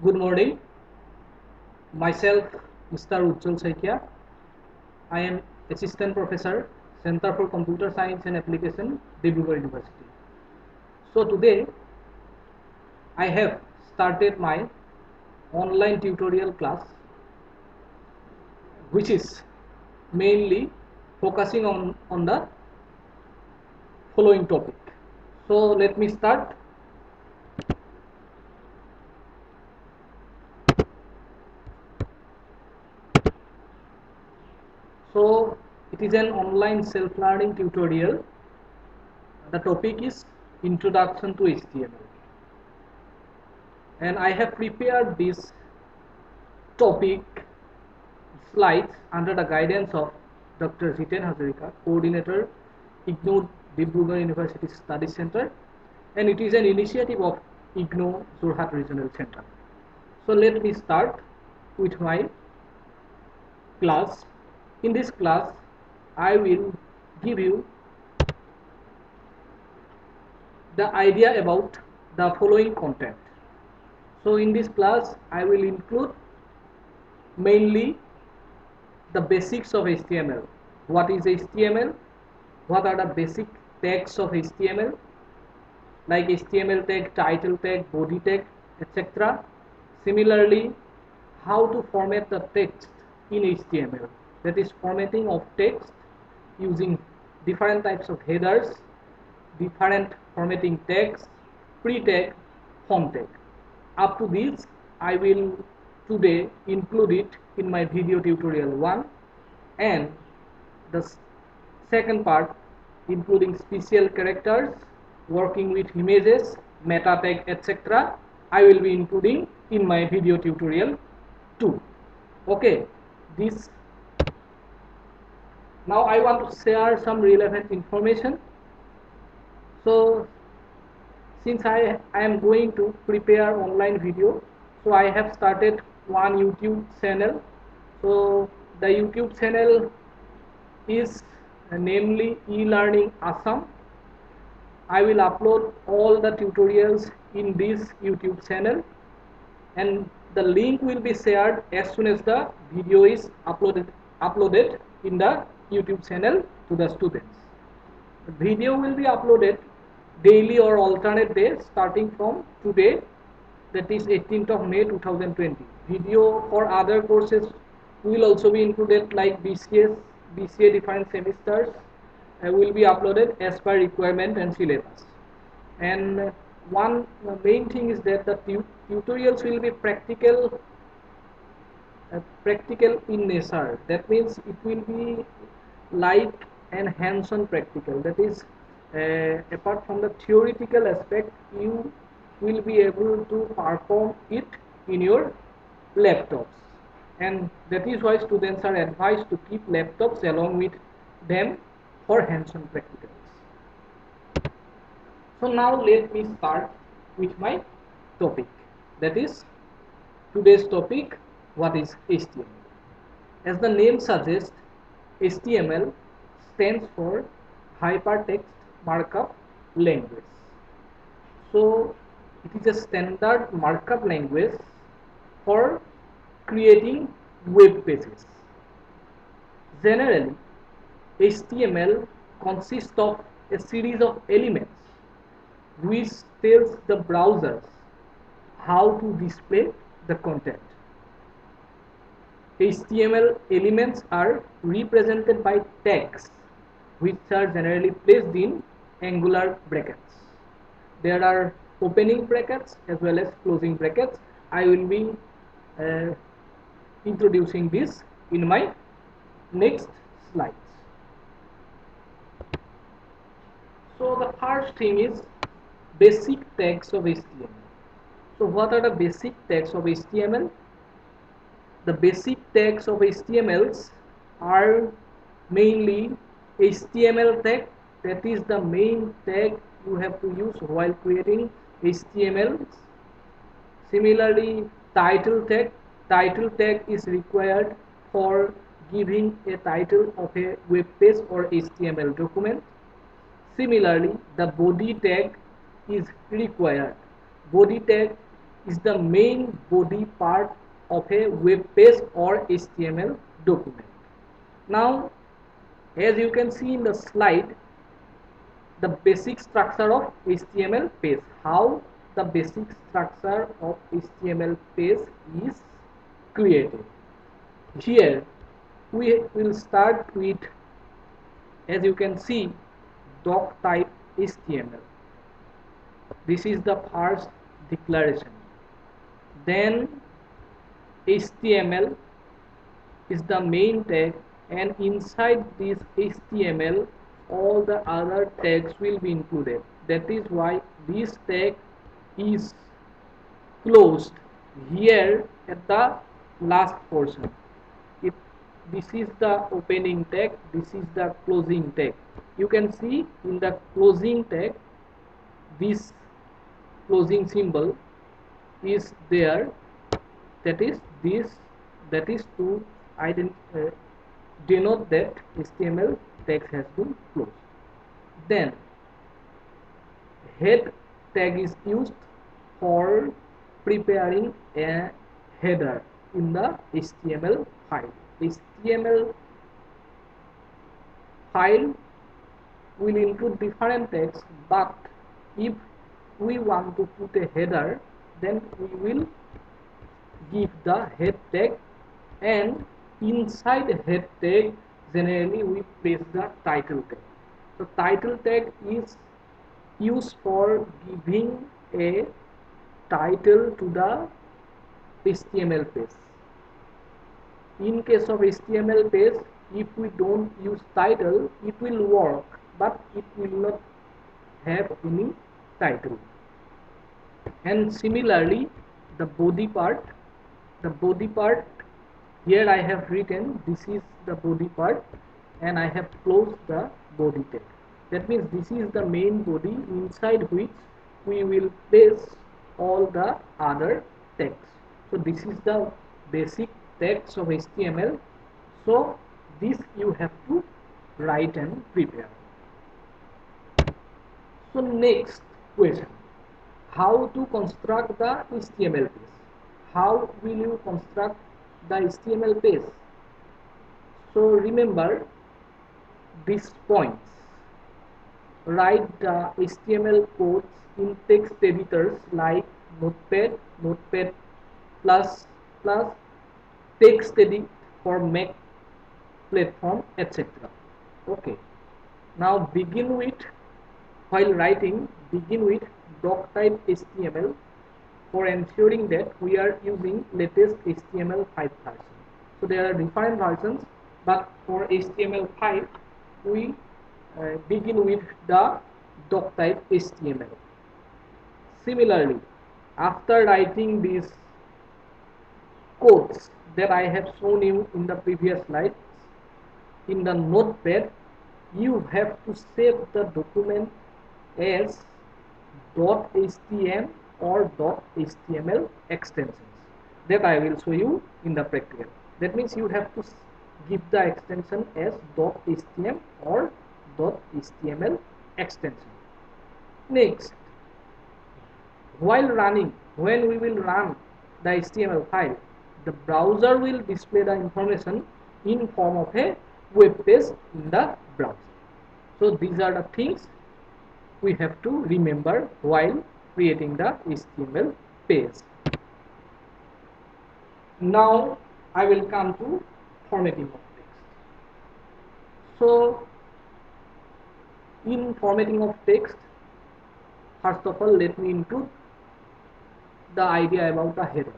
Good morning. Myself, Mr. Ujjwal Saikia. I am Assistant Professor, Center for Computer Science and Application, Dibrugarh University. So today, I have started my online tutorial class, which is mainly focusing on the following topic. So let me start. So it is an online self-learning tutorial. The topic is Introduction to HTML. And I have prepared this topic slides under the guidance of Dr. Jiten Hazarika, Coordinator, IGNOU Dibrugarh University Study Center, and it is an initiative of IGNOU Jorhat Regional Center. So let me start with my class. In this class, I will give you the idea about the following content. So in this class, I will include mainly the basics of HTML. What is HTML? What are the basic tags of HTML, like HTML tag, title tag, body tag, etc. Similarly, how to format the text in HTML, that is formatting of text using different types of headers, different formatting tags, pre-tag, font tag. Up to this, I will today include it in my video tutorial 1, and the second part including special characters, working with images, meta tag, etc. I will be including in my video tutorial 2. Okay, this now I want to share some relevant information. So since I am going to prepare online video, so I have started one YouTube channel. So the YouTube channel is namely e-learning Assam. I will upload all the tutorials in this YouTube channel, and the link will be shared as soon as the video is uploaded in the YouTube channel to the students. The video will be uploaded daily or alternate days starting from today, that is 18th of May 2020. Video for other courses will also be included, like BCA different semesters will be uploaded as per requirement and syllabus. And one main thing is that the tutorials will be practical in nature. That means it will be live and hands-on practical. That is, apart from the theoretical aspect, you will be able to perform it in your laptops, and that is why students are advised to keep laptops along with them for hands-on practicals. So now let me start with my topic, that is today's topic, what is HTML. As the name suggests, HTML stands for Hypertext Markup Language. So it is a standard markup language for creating web pages. Generally, HTML consists of a series of elements which tells the browsers how to display the content. HTML elements are represented by tags, which are generally placed in angular brackets. There are opening brackets as well as closing brackets. I will be uh, introducing this in my next slides. So the first thing is basic tags of HTML. So what are the basic tags of HTML? The basic tags of HTMLs are mainly HTML tag, that is the main tag you have to use while creating HTML. Similarly, title tag is required for giving a title of a web page or HTML document. Similarly, the body tag is required. Body tag is the main body part of a web page or HTML document. Now, as you can see in the slide, the basic structure of HTML page. How the basic structure of HTML page is created. Here we will start with, as you can see, doc type HTML. This is the first declaration. Then HTML is the main tag, and inside this HTML all the other tags will be included. That is why this tag is closed here at the last portion. If this is the opening tag, this is the closing tag. You can see in the closing tag this closing symbol is there, that is to denote that HTML tag has been closed. Then head tag is used for preparing a header in the HTML file. HTML file will include different tags, but if we want to put a header, then we will give the head tag, and inside head tag generally we place the title tag. The title tag is used for giving a title to the HTML page. In case of HTML page, if we don't use title, it will work, but it will not have any title. And similarly, the body part, here I have written this is the body part, and I have closed the body tag. That means this is the main body inside which we will place all the other tags. So this is the basic tags of HTML. So this you have to write and prepare. So next question, how to construct the HTML page? How will you construct the HTML page? So remember these points. Write the HTML codes in text editors like Notepad, Notepad++, TextEdit for Mac platform, etc. Okay. Now begin with, while writing, begin with doc type HTML for ensuring that we are using latest HTML5 version. So there are different versions, but for HTML5 we begin with the doc type HTML. Similarly, after writing these codes that I have shown you in the previous slides, in the notepad you have to save the document as .htm or .html extensions that I will show you in the practical. That means you have to give the extension as .htm or .html extension. Next, while running, when we will run the HTML file, the browser will display the information in form of a web page in the browser. So these are the things we have to remember while creating the HTML page. Now I will come to formatting of text. So in formatting of text, first of all let me include the idea about the headers.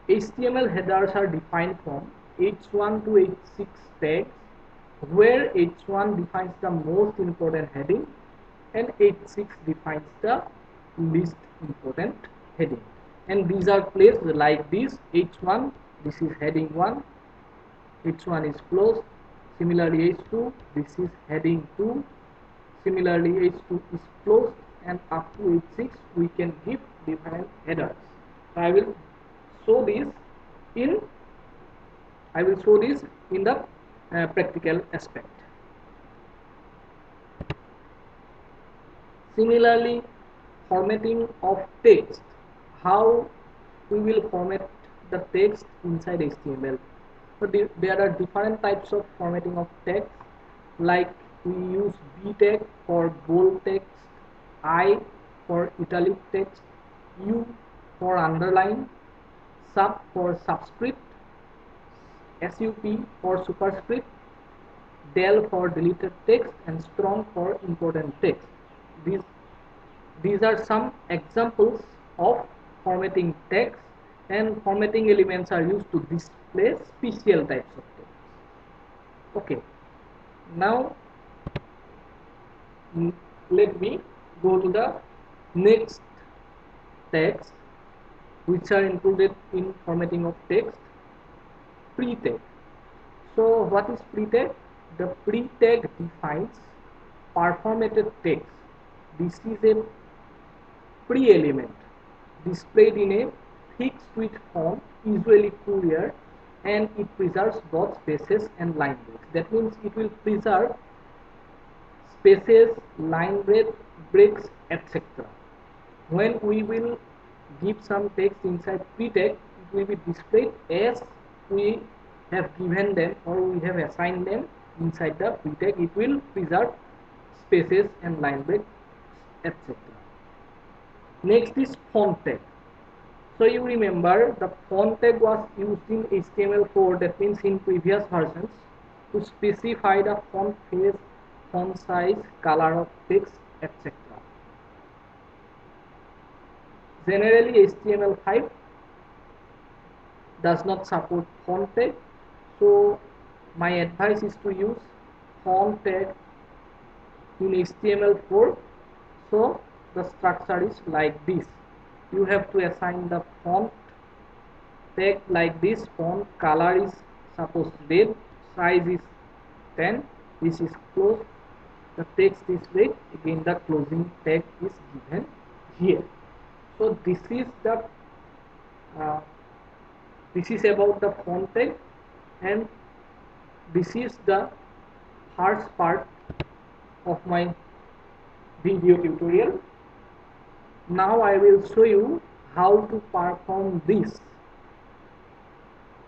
HTML headers are defined from H1 to H6 tags, where H1 defines the most important heading and H6 defines the least important heading. And these are placed like this: H1, this is heading 1, H1 is closed. Similarly H2, this is heading 2. Similarly H2 is closed, and up to H6 we can give different headers. So I will show this in the practical aspect. Similarly, formatting of text. how we will format the text inside HTML. So there are different types of formatting of text, like we use B tag for bold text, I for italic text, U for underline, sub for subscript, SUP for superscript, del for deleted text, and strong for important text. These These are some examples of formatting text, and formatting elements are used to display special types of text. Okay, now let me go to the next text which are included in formatting of text, pre-tag. So what is pre-tag? The pre-tag defines performated text. This is a pre-element displayed in a fixed width font, usually Courier, and it preserves both spaces and line breaks. That means it will preserve spaces, breaks, etc. When we will give some text inside pre-tag, it will be displayed as we have given them or we have assigned them inside the pre-tag. It will preserve spaces and line breaks, etc. Next is font tag. So you remember the font tag was used in HTML4, that means in previous versions, to specify the font face, font size, color of text, etc. Generally HTML5 does not support font tag, so my advice is to use font tag in HTML4. So the structure is like this. You have to assign the font tag like this. Font color is suppose red, size is 10, this is closed, the text is red, again the closing tag is given here. So this is the this is about the font tag, and this is the first part of my video tutorial. Now I will show you how to perform this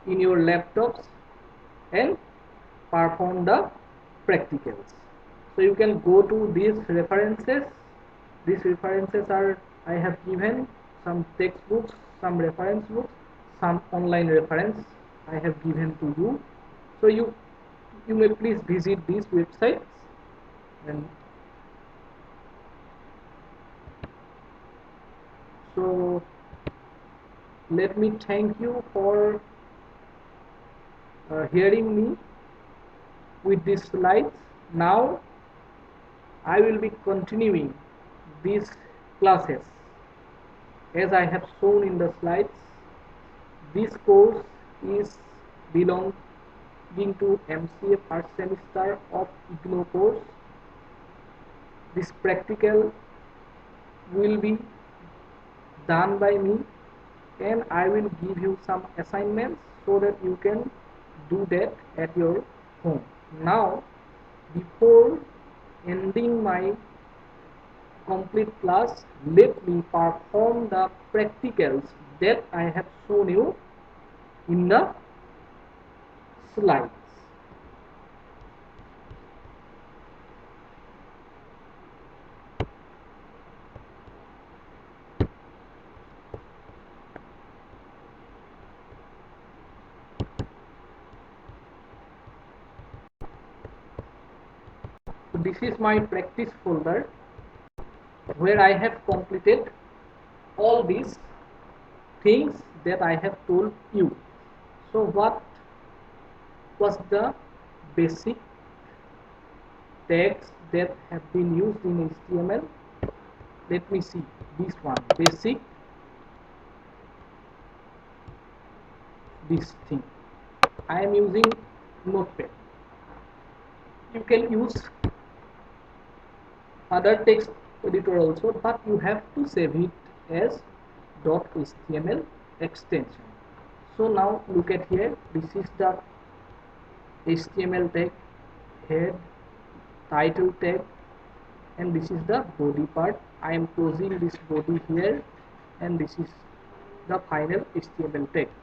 in your laptops and perform the practicals. So you can go to these references. These references are, I have given some textbooks, some reference books, some online reference I have given to you. So you may please visit these websites, and so let me thank you for hearing me with these slides. Now I will be continuing these classes as I have shown in the slides. This course is belonging to MCA first semester of IGNOU course. This practical will be done by me, and I will give you some assignments so that you can do that at your home. Now, before ending my complete class, let me perform the practicals that I have shown you in the slides. So this is my practice folder where I have completed all these things that I have told you. So what was the basic tags that have been used in HTML? Let me see this one, basic, this thing. I am using Notepad. You can use other text editor also, but you have to save it as .html extension. So now look at here, this is the HTML tag, head, title tag, and this is the body part. I am closing this body here, and this is the final HTML text.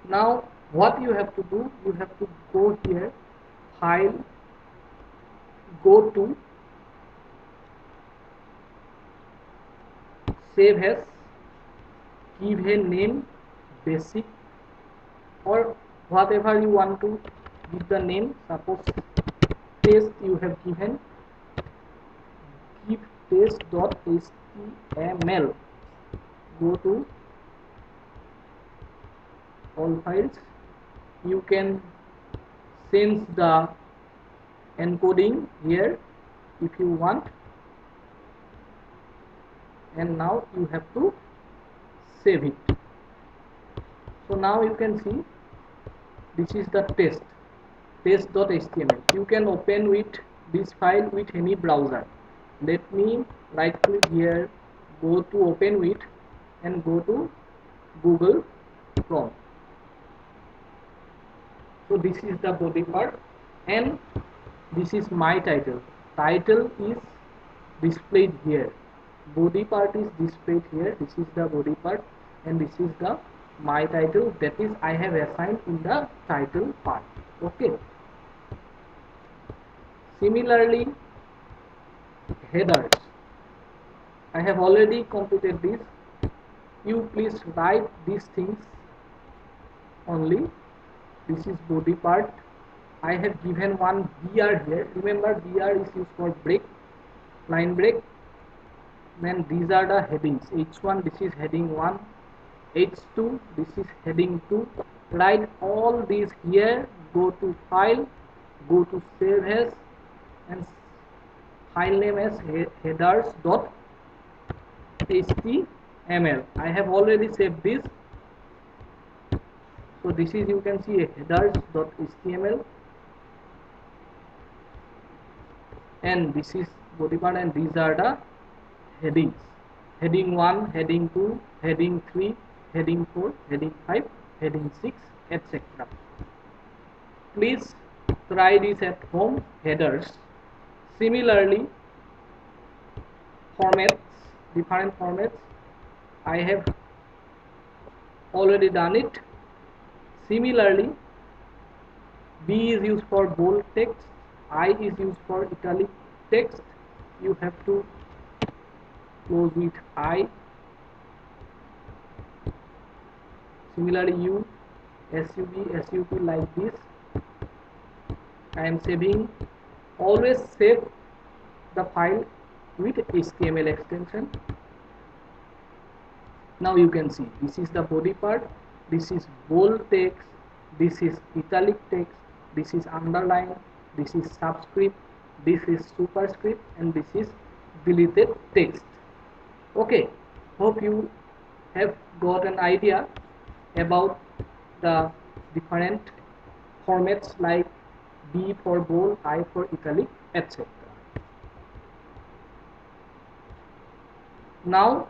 Now what you have to do, you have to go here, file, go to save as, give a name, basic, or whatever you want to give the name. Suppose test you have given, give test.html, go to all files. You can change the encoding here if you want, and now you have to save it. So now you can see this is the test.html. You can open with this file with any browser. Let me right click here, go to open with, and go to Google Chrome. So this is the body part, and this is my title. Title is displayed here, body part is displayed here. This is the body part, and this is the my title, that is I have assigned in the title part. Okay. Similarly, headers, I have already completed this. You please write these things only. This is body part. I have given one BR here. Remember, BR is used for break, line break. Then these are the headings. H1, this is heading 1. H2, this is heading 2. Write all these here. Go to file, go to save as, and file name as headers.html. I have already saved this. So this is, you can see, headers.html, and this is body part, and these are the headings. Heading 1, heading 2, heading 3, heading 4, heading 5, heading 6, etc. Please try this at home. Headers. Similarly, formats, different formats, I have already done it. Similarly, B is used for bold text, I is used for italic text. You have to close with I. Similarly, U, SUB, like this. I am saving. Always save the file with HTML extension. Now you can see this is the body part, this is bold text, this is italic text, this is underline, this is subscript, this is superscript, and this is deleted text. Okay, hope you have got an idea about the different formats like B for bold, I for italic, etc. Now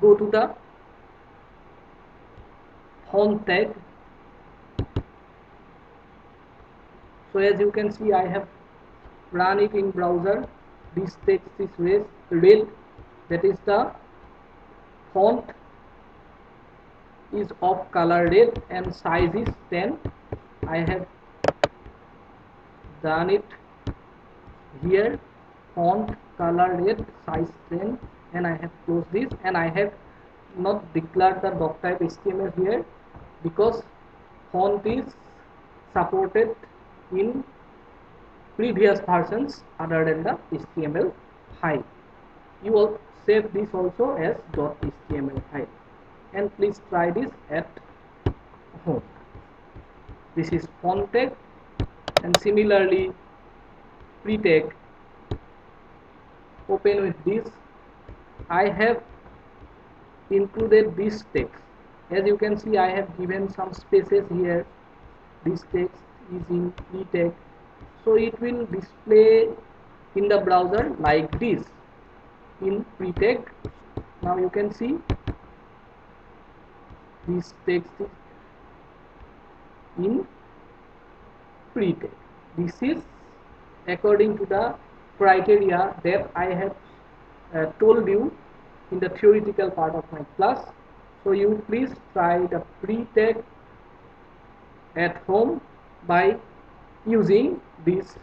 go to the font tag. So as you can see, I have run it in browser. This text is red, that is the font is of color red and size is 10. I have done it here, font color red, size 10, and I have closed this, and I have not declared the doctype HTML here because font is supported in previous versions other than the HTML5. You will save this also as .html file, and please try this at home. This is font tag, and similarly pre-tag. Open with this. I have included this text. As you can see, I have given some spaces here. This text is in pre-tag, so it will display in the browser like this in pre-tag. Now you can see this text is in pre-tag. This is according to the criteria that I have told you in the theoretical part of my class. So you please try the pre-tag at home by using these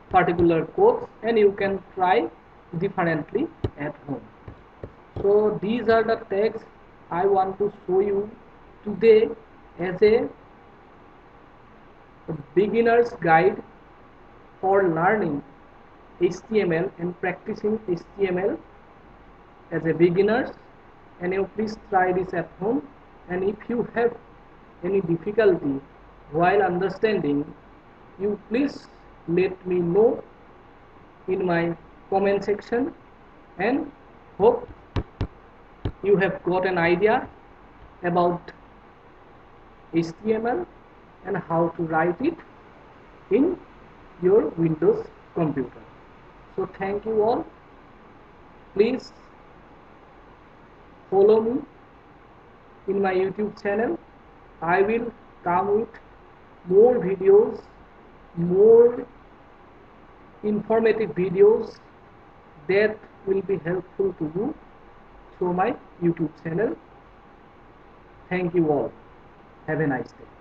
particular codes, and you can try differently at home. So these are the tags I want to show you today as a beginner's guide for learning HTML and practicing HTML as a beginners. And you please try this at home, and if you have any difficulty while understanding, you please let me know in my comment section, and hope you have got an idea about HTML and how to write it in your Windows computer. So thank you all. Please follow me in my YouTube channel. I will come with more videos, more informative videos that will be helpful to you through my YouTube channel. Thank you all. Have a nice day.